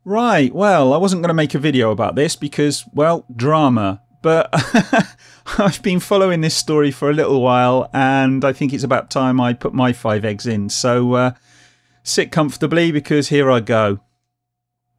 Right, well, I wasn't going to make a video about this because, well, drama. But I've been following this story for a little while and I think it's about time I put my 5 eggs in. So sit comfortably because here I go.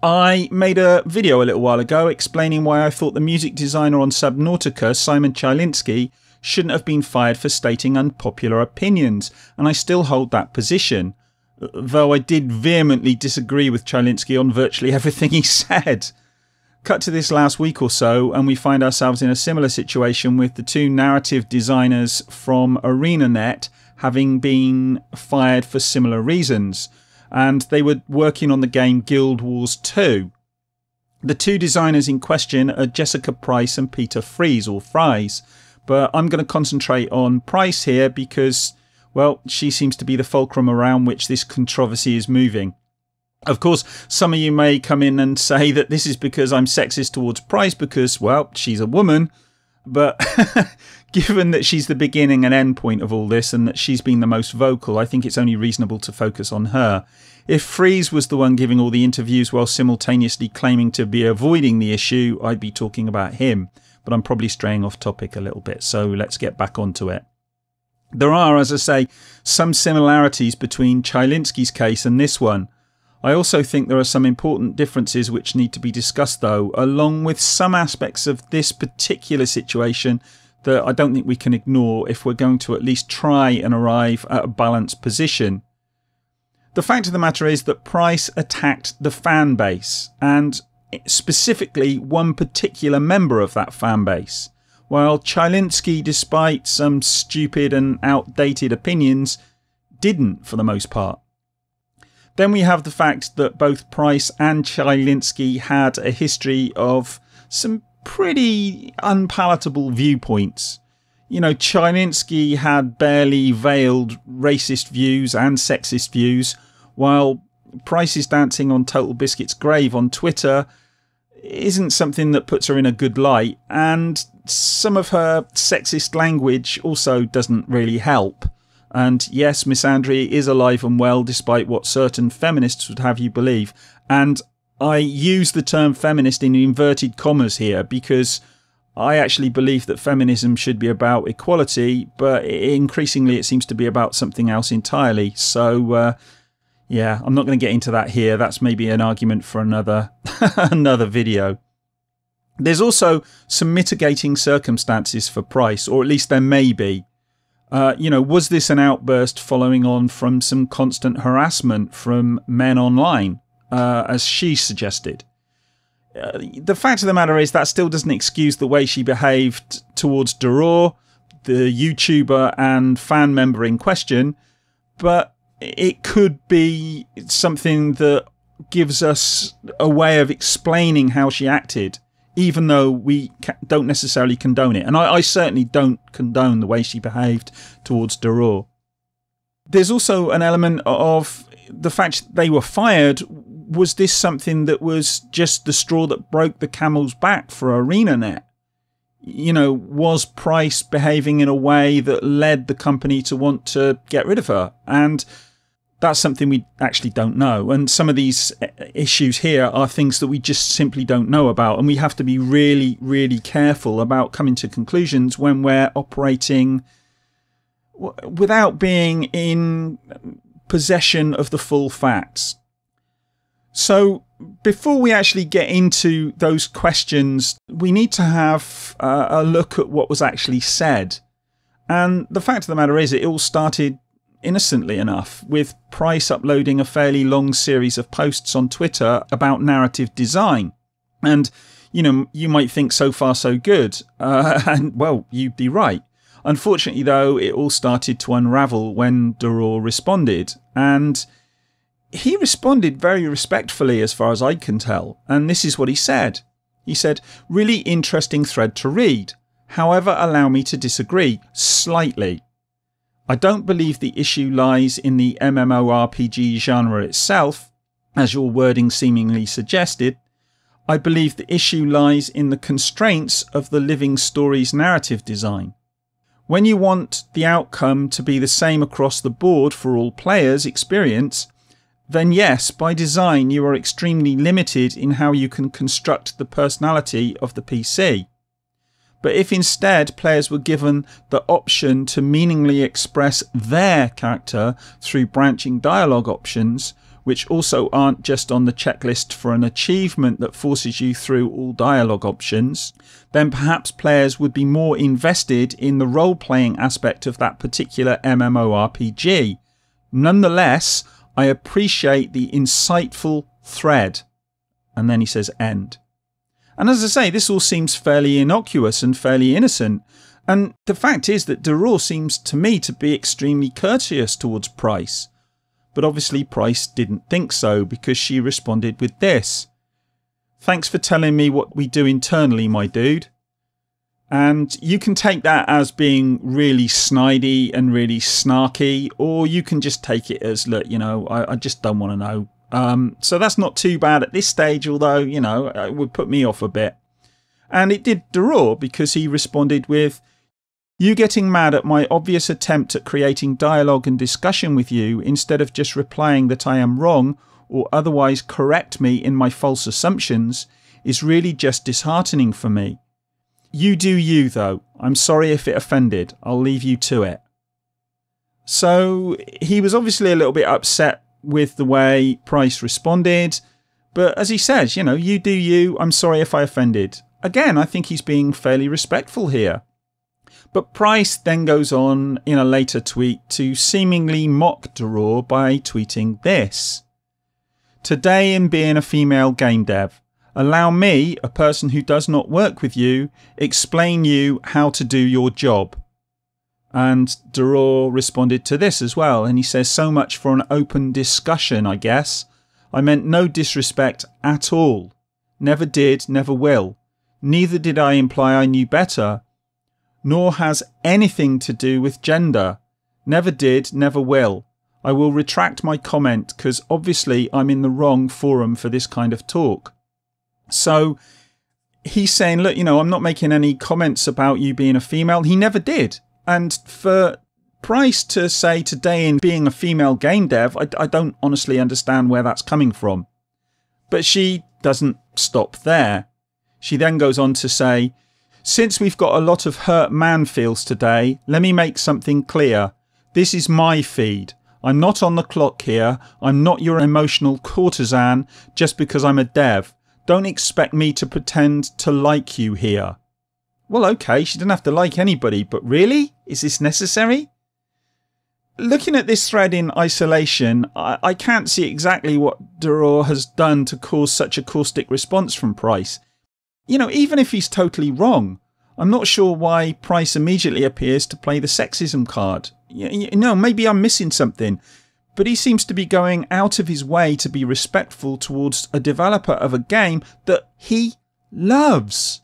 I made a video a little while ago explaining why I thought the music designer on Subnautica, Simon Chylinski, shouldn't have been fired for stating unpopular opinions, and I still hold that position, though I did vehemently disagree with Chylinski on virtually everything he said. Cut to this last week or so, and we find ourselves in a similar situation with the 2 narrative designers from ArenaNet having been fired for similar reasons, and they were working on the game Guild Wars 2. The 2 designers in question are Jessica Price and Peter Fries, or Fries, but I'm going to concentrate on Price here because, well, she seems to be the fulcrum around which this controversy is moving. Of course, some of you may come in and say that this is because I'm sexist towards Price because, well, she's a woman. But given that she's the beginning and end point of all this and that she's been the most vocal, I think it's only reasonable to focus on her. If Fries was the one giving all the interviews while simultaneously claiming to be avoiding the issue, I'd be talking about him. But I'm probably straying off topic a little bit, so let's get back onto it. There are, as I say, some similarities between Chylinski's case and this one. I also think there are some important differences which need to be discussed though, along with some aspects of this particular situation that I don't think we can ignore if we're going to at least try and arrive at a balanced position. The fact of the matter is that Price attacked the fan base, and specifically one particular member of that fan base, while Chylinski, despite some stupid and outdated opinions, didn't for the most part. Then we have the fact that both Price and Chylinski had a history of some pretty unpalatable viewpoints. You know, Chylinski had barely veiled racist views and sexist views, while Price's dancing on Total Biscuit's grave on Twitter isn't something that puts her in a good light, and some of her sexist language also doesn't really help. And yes, misandry is alive and well, despite what certain feminists would have you believe. And I use the term feminist in inverted commas here because I actually believe that feminism should be about equality, but increasingly it seems to be about something else entirely. So yeah, I'm not going to get into that here. That's maybe an argument for another another video. There's also some mitigating circumstances for Price, or at least there may be. You know, was this an outburst following on from some constant harassment from men online, as she suggested? The fact of the matter is that still doesn't excuse the way she behaved towards Deroir, the YouTuber and fan member in question, but it could be something that gives us a way of explaining how she acted, even though we don't necessarily condone it. And I certainly don't condone the way she behaved towards Deroir. There's also an element of the fact that they were fired. Was this something that was just the straw that broke the camel's back for ArenaNet? You know, was Price behaving in a way that led the company to want to get rid of her? And that's something we actually don't know. And some of these issues here are things that we just simply don't know about. And we have to be really, really careful about coming to conclusions when we're operating without being in possession of the full facts. So before we actually get into those questions, we need to have a look at what was actually said. And the fact of the matter is, it all started innocently enough, with Price uploading a fairly long series of posts on Twitter about narrative design. And, you know, you might think so far so good. And, well, you'd be right. Unfortunately, though, it all started to unravel when Deroir responded. And he responded very respectfully as far as I can tell. And this is what he said. He said, "Really interesting thread to read. However, allow me to disagree slightly. I don't believe the issue lies in the MMORPG genre itself, as your wording seemingly suggested. I believe the issue lies in the constraints of the living story's narrative design. When you want the outcome to be the same across the board for all players' experience, then yes, by design you are extremely limited in how you can construct the personality of the PC. But if instead players were given the option to meaningfully express their character through branching dialogue options, which also aren't just on the checklist for an achievement that forces you through all dialogue options, then perhaps players would be more invested in the role-playing aspect of that particular MMORPG. Nonetheless, I appreciate the insightful thread. And then he says end. And as I say, this all seems fairly innocuous and fairly innocent. And the fact is that Deroir seems to me to be extremely courteous towards Price. But obviously Price didn't think so, because she responded with this. Thanks for telling me what we do internally, my dude. And you can take that as being really snidey and really snarky, or you can just take it as, look, you know, I just don't want to know. So that's not too bad at this stage, although, you know, it would put me off a bit. And it did Deroir, because he responded with, you getting mad at my obvious attempt at creating dialogue and discussion with you instead of just replying that I am wrong or otherwise correct me in my false assumptions is really just disheartening for me. You do you, though. I'm sorry if it offended. I'll leave you to it. So he was obviously a little bit upset with the way Price responded. But as he says, you know, you do you. I'm sorry if I offended. Again, I think he's being fairly respectful here. But Price then goes on in a later tweet to seemingly mock Deroir by tweeting this. Today in being a female game dev, allow me, a person who does not work with you, explain you how to do your job. And Deroir responded to this as well, and he says, so much for an open discussion, I guess. I meant no disrespect at all. Never did, never will. Neither did I imply I knew better, nor has anything to do with gender. Never did, never will. I will retract my comment because obviously I'm in the wrong forum for this kind of talk. So he's saying, look, you know, I'm not making any comments about you being a female. He never did. And for Price to say today in being a female game dev, I don't honestly understand where that's coming from. But she doesn't stop there. She then goes on to say, since we've got a lot of hurt man feels today, let me make something clear. This is my feed. I'm not on the clock here. I'm not your emotional courtesan just because I'm a dev. Don't expect me to pretend to like you here. Well, okay, she didn't have to like anybody, but really? Is this necessary? Looking at this thread in isolation, I can't see exactly what Deroir has done to cause such a caustic response from Price. You know, even if he's totally wrong, I'm not sure why Price immediately appears to play the sexism card. You know, maybe I'm missing something, but he seems to be going out of his way to be respectful towards a developer of a game that he loves.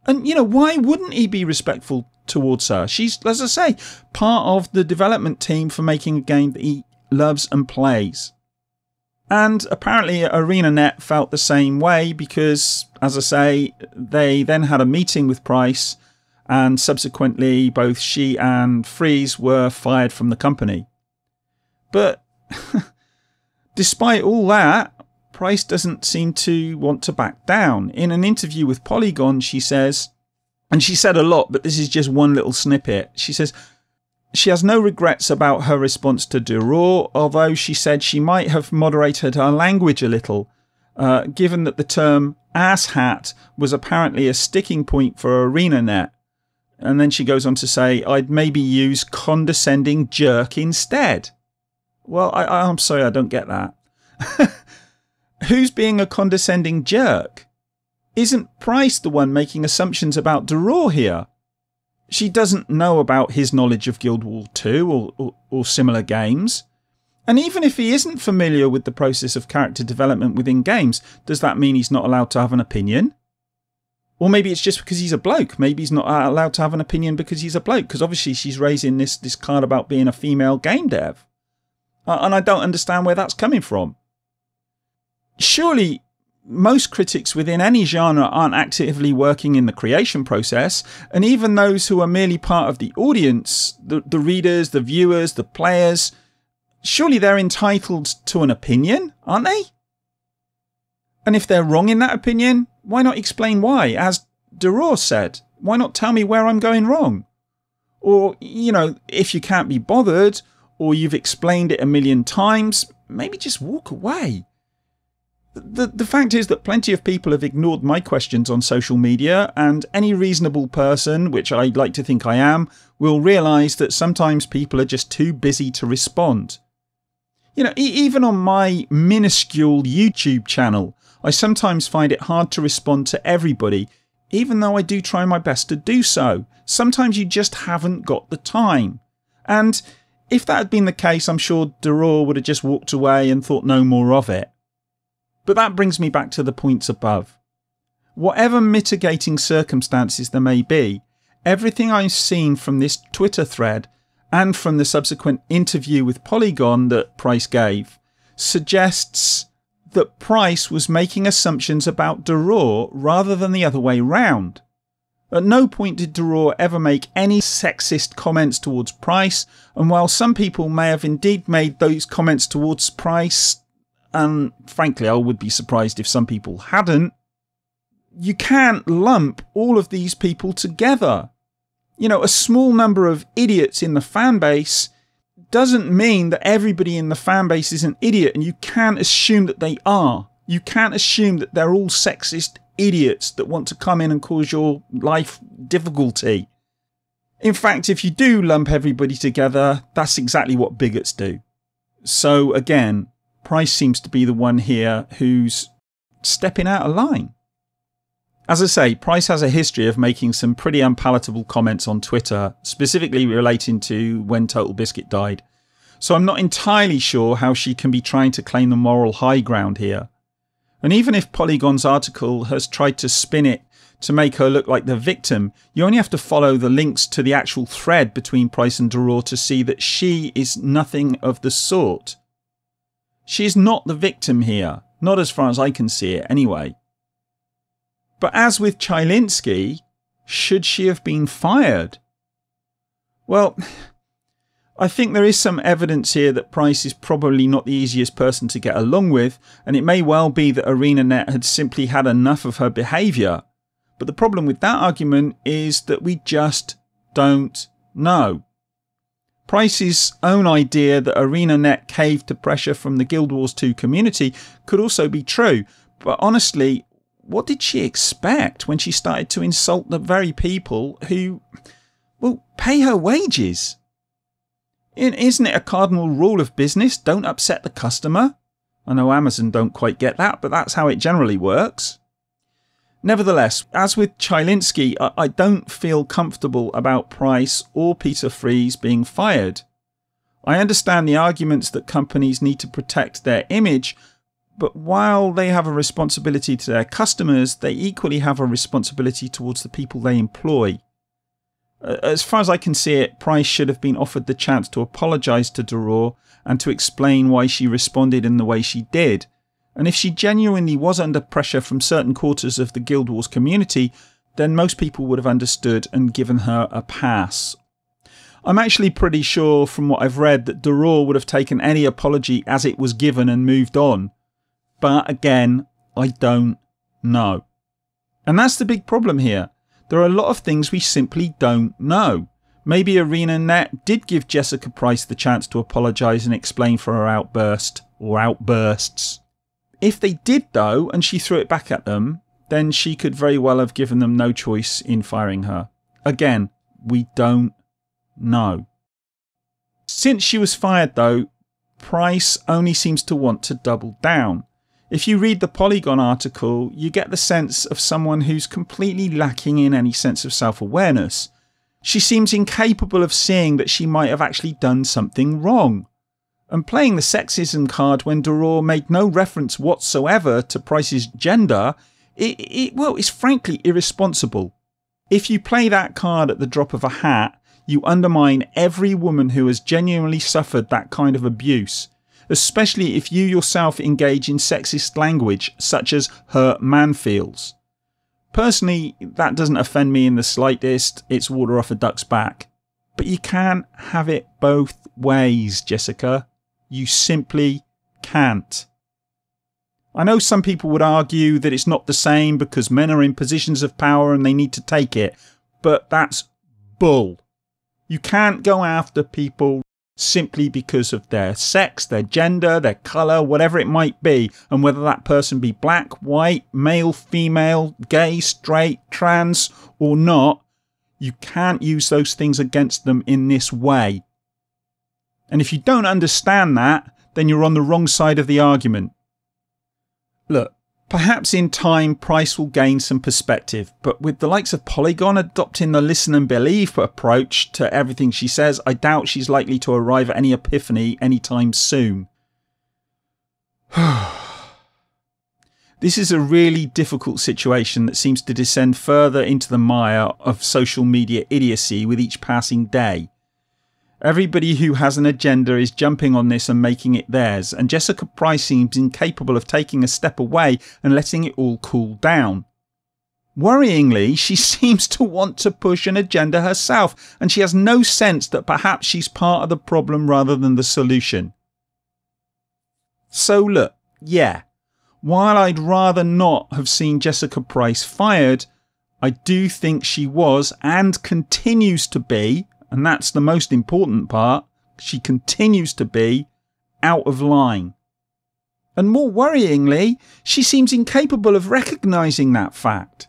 And, you know, why wouldn't he be respectful towards her? She's, as I say, part of the development team for making a game that he loves and plays. And apparently ArenaNet felt the same way because, as I say, they then had a meeting with Price and subsequently both she and Freeze were fired from the company. But despite all that, Price doesn't seem to want to back down. In an interview with Polygon, she says, and she said a lot, but this is just one little snippet. She says she has no regrets about her response to Deroir, although she said she might have moderated her language a little, given that the term asshat was apparently a sticking point for ArenaNet. And then she goes on to say, I'd maybe use condescending jerk instead. Well, I'm sorry, I don't get that. Who's being a condescending jerk? Isn't Price the one making assumptions about Deroir here? She doesn't know about his knowledge of Guild Wars 2 or similar games. And even if he isn't familiar with the process of character development within games, does that mean he's not allowed to have an opinion? Or maybe it's just because he's a bloke. Maybe he's not allowed to have an opinion because he's a bloke. Because obviously she's raising this card about being a female game dev. And I don't understand where that's coming from. Surely most critics within any genre aren't actively working in the creation process, and even those who are merely part of the audience, the readers, the viewers, the players, surely they're entitled to an opinion, aren't they? And if they're wrong in that opinion, why not explain why? As Deroir said, why not tell me where I'm going wrong? Or, if you can't be bothered, or you've explained it a million times, maybe just walk away. The fact is that plenty of people have ignored my questions on social media, and any reasonable person, which I'd like to think I am, will realise that sometimes people are just too busy to respond. Even on my minuscule YouTube channel, I sometimes find it hard to respond to everybody, even though I do try my best to do so. Sometimes you just haven't got the time. And if that had been the case, I'm sure Deroir would have just walked away and thought no more of it. But that brings me back to the points above. Whatever mitigating circumstances there may be, everything I've seen from this Twitter thread and from the subsequent interview with Polygon that Price gave suggests that Price was making assumptions about Deroir rather than the other way round. At no point did Deroir ever make any sexist comments towards Price, and while some people may have indeed made those comments towards Price, and frankly I would be surprised if some people hadn't, you can't lump all of these people together. A small number of idiots in the fan base doesn't mean that everybody in the fan base is an idiot, and you can't assume that they are. You can't assume that they're all sexist idiots that want to come in and cause your life difficulty. In fact, if you do lump everybody together, that's exactly what bigots do. So again, Price seems to be the one here who's stepping out of line. As I say, Price has a history of making some pretty unpalatable comments on Twitter, specifically relating to when Total Biscuit died. So I'm not entirely sure how she can be trying to claim the moral high ground here. And even if Polygon's article has tried to spin it to make her look like the victim, you only have to follow the links to the actual thread between Price and Deroir to see that she is nothing of the sort. She is not the victim here, not as far as I can see it anyway. But as with Chylinski, should she have been fired? Well, I think there is some evidence here that Price is probably not the easiest person to get along with, and it may well be that ArenaNet had simply had enough of her behaviour. But the problem with that argument is that we just don't know. Price's own idea that ArenaNet caved to pressure from the Guild Wars 2 community could also be true, but honestly, what did she expect when she started to insult the very people who, pay her wages? Isn't it a cardinal rule of business, don't upset the customer? I know Amazon don't quite get that, but that's how it generally works. Nevertheless, as with Chylinski, I don't feel comfortable about Price or Peter Fries being fired. I understand the arguments that companies need to protect their image, but while they have a responsibility to their customers, they equally have a responsibility towards the people they employ. As far as I can see it, Price should have been offered the chance to apologise to Deroir and to explain why she responded in the way she did. And if she genuinely was under pressure from certain quarters of the Guild Wars community, then most people would have understood and given her a pass. I'm actually pretty sure from what I've read that Deroir would have taken any apology as it was given and moved on. But again, I don't know. And that's the big problem here. There are a lot of things we simply don't know. Maybe ArenaNet did give Jessica Price the chance to apologise and explain for her outburst or outbursts. If they did though, and she threw it back at them, then she could very well have given them no choice in firing her. Again, we don't know. Since she was fired though, Price only seems to want to double down. If you read the Polygon article, you get the sense of someone who's completely lacking in any sense of self-awareness. She seems incapable of seeing that she might have actually done something wrong. And playing the sexism card when Deroir made no reference whatsoever to Price's gender, it's frankly irresponsible. If you play that card at the drop of a hat, you undermine every woman who has genuinely suffered that kind of abuse, especially if you yourself engage in sexist language such as "her man feels." Personally, that doesn't offend me in the slightest, it's water off a duck's back. But you can't have it both ways, Jessica. You simply can't. I know some people would argue that it's not the same because men are in positions of power and they need to take it, but that's bull. You can't go after people simply because of their sex, their gender, their colour, whatever it might be, and whether that person be black, white, male, female, gay, straight, trans or not. You can't use those things against them in this way. And if you don't understand that, then you're on the wrong side of the argument. Look, perhaps in time Price will gain some perspective, but with the likes of Polygon adopting the listen and believe approach to everything she says, I doubt she's likely to arrive at any epiphany anytime soon. This is a really difficult situation that seems to descend further into the mire of social media idiocy with each passing day. Everybody who has an agenda is jumping on this and making it theirs, and Jessica Price seems incapable of taking a step away and letting it all cool down. Worryingly, she seems to want to push an agenda herself, and she has no sense that perhaps she's part of the problem rather than the solution. So look, yeah, while I'd rather not have seen Jessica Price fired, I do think she was and continues to be, and that's the most important part, she continues to be out of line. And more worryingly, she seems incapable of recognising that fact.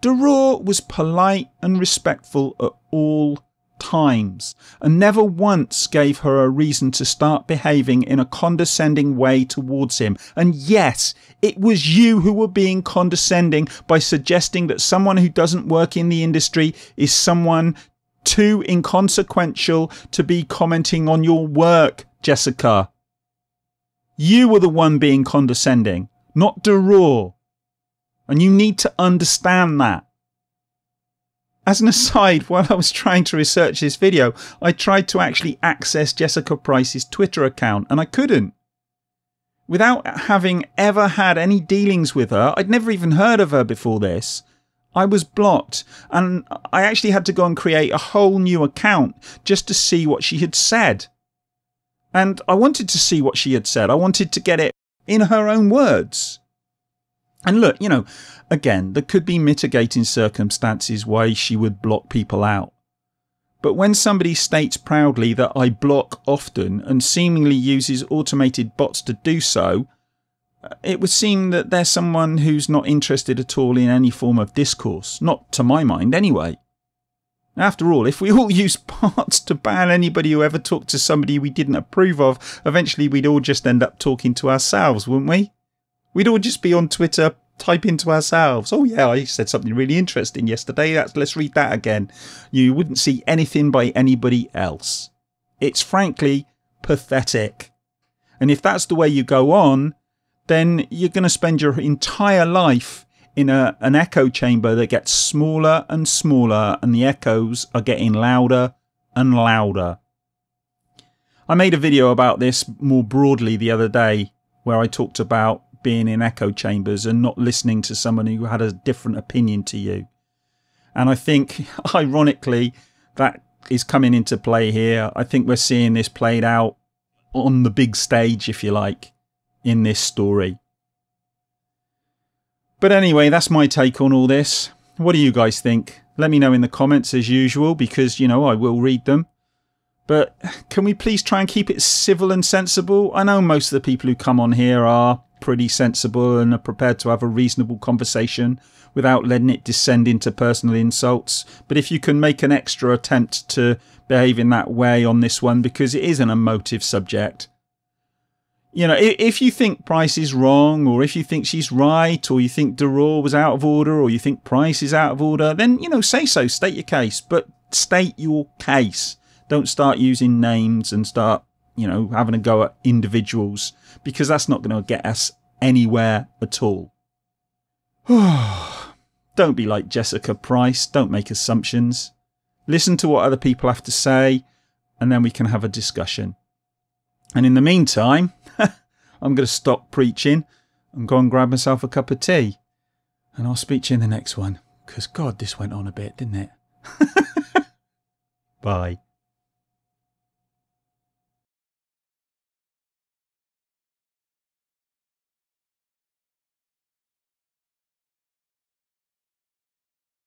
Deroir was polite and respectful at all times, and never once gave her a reason to start behaving in a condescending way towards him. And yes, it was you who were being condescending by suggesting that someone who doesn't work in the industry is someone too inconsequential to be commenting on your work, Jessica. You were the one being condescending, not Deroir. And you need to understand that. As an aside, while I was trying to research this video, I tried to actually access Jessica Price's Twitter account, and I couldn't. Without having ever had any dealings with her, I'd never even heard of her before this. I was blocked, and I actually had to go and create a whole new account just to see what she had said. And I wanted to see what she had said. I wanted to get it in her own words. And look, you know, again, there could be mitigating circumstances why she would block people out. But when somebody states proudly that I block often and seemingly uses automated bots to do so, it would seem that they're someone who's not interested at all in any form of discourse. Not to my mind, anyway. After all, if we all used bots to ban anybody who ever talked to somebody we didn't approve of, eventually we'd all just end up talking to ourselves, wouldn't we? We'd all just be on Twitter typing to ourselves, oh yeah, I said something really interesting yesterday, let's read that again. You wouldn't see anything by anybody else. It's frankly pathetic. And if that's the way you go on, then you're going to spend your entire life in an echo chamber that gets smaller and smaller, and the echoes are getting louder and louder. I made a video about this more broadly the other day, where I talked about being in echo chambers and not listening to someone who had a different opinion to you. And I think, ironically, that is coming into play here. I think we're seeing this played out on the big stage, if you like, in this story. But anyway, that's my take on all this. What do you guys think? Let me know in the comments as usual, because, you know, I will read them. But can we please try and keep it civil and sensible? I know most of the people who come on here are pretty sensible and are prepared to have a reasonable conversation without letting it descend into personal insults. But if you can make an extra attempt to behave in that way on this one, because it is an emotive subject. You know, if you think Price is wrong, or if you think she's right, or you think Deroir was out of order, or you think Price is out of order, then, you know, say so, state your case. But state your case. Don't start using names and start, you know, having a go at individuals, because that's not going to get us anywhere at all. Don't be like Jessica Price. Don't make assumptions. Listen to what other people have to say, and then we can have a discussion. And in the meantime, I'm going to stop preaching and go and grab myself a cup of tea. And I'll speak to you in the next one, because God, this went on a bit, didn't it? Bye.